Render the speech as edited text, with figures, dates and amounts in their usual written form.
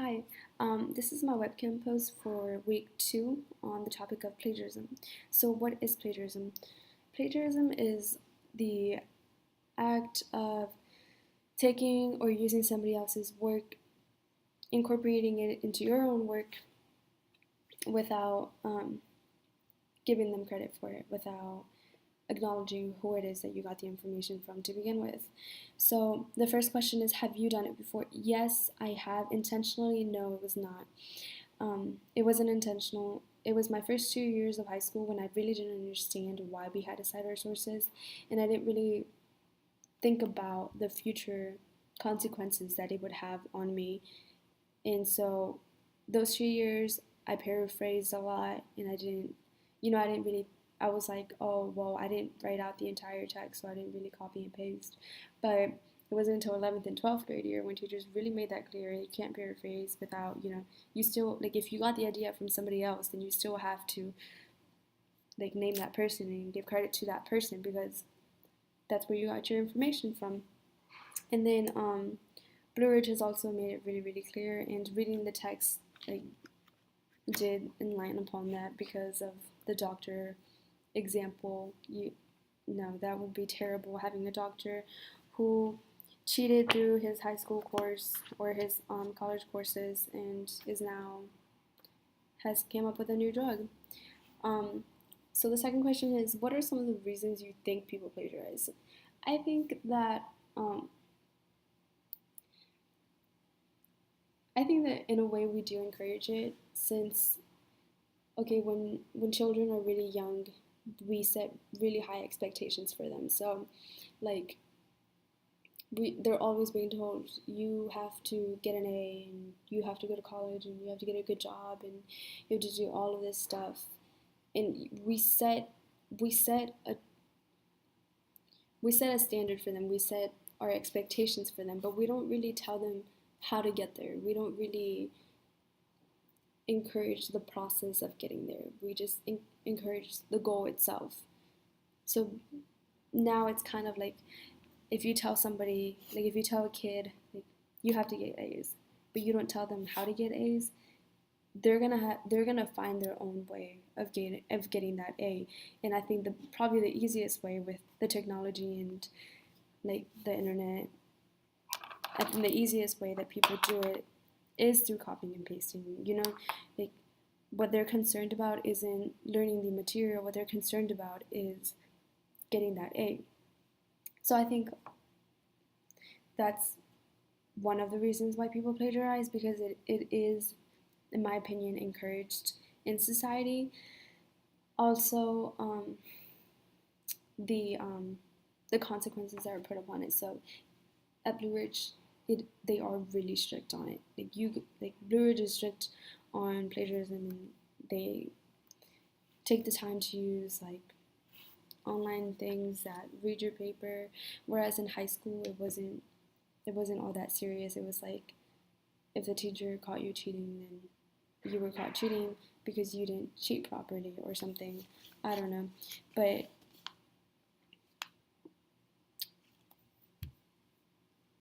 Hi, this is my webcam post for week 2 on the topic of plagiarism. So, what is plagiarism? Plagiarism is the act of taking or using somebody else's work, incorporating it into your own work without giving them credit for it, without acknowledging who it is that you got the information from to begin with. So the first question is, have you done it before? Yes, I have. Intentionally, no, it was not. It wasn't intentional. It was my first 2 years of high school when I really didn't understand why we had to cite our sources, and I didn't really think about the future consequences that it would have on me. And so those 2 years, I paraphrased a lot, and I didn't really. I was like, oh, well, I didn't write out the entire text, so I didn't really copy and paste. But it wasn't until 11th and 12th grade year when teachers really made that clear. You can't paraphrase without, you still, like, if you got the idea from somebody else, then you still have to, like, name that person and give credit to that person because that's where you got your information from. And then Blue Ridge has also made it really, really clear, and reading the text, like, did enlighten upon that because of the doctor example. No, that would be terrible, having a doctor who cheated through his high school course or his college courses and is now has came up with a new drug. Um, so the second question is, what are some of the reasons you think people plagiarize? I think that um, in a way we do encourage it, since okay, when children are really young, we set really high expectations for them. So, like, they're always being told you have to get an A and you have to go to college and you have to get a good job and you have to do all of this stuff. And we set a we set a standard for them. We set our expectations for them, but we don't really tell them how to get there. We don't really encourage the process of getting there. We just encourage the goal itself. So now it's kind of like, if you tell somebody, like if you tell a kid, like, you have to get A's, but you don't tell them how to get A's, they're gonna find their own way of getting that A. And I think probably the easiest way with the technology and like the internet, I think the easiest way that people do it is through copying and pasting. Like, what they're concerned about isn't learning the material. What they're concerned about is getting that A. So I think that's one of the reasons why people plagiarize, because it is, in my opinion, encouraged in society. Also, the consequences that are put upon it. So at Blue Ridge, they are really strict on it. Like Blue Ridge is strict on plagiarism, and they take the time to use like online things that read your paper. Whereas in high school, it wasn't all that serious. It was like, if the teacher caught you cheating, then you were caught cheating because you didn't cheat properly or something. I don't know, but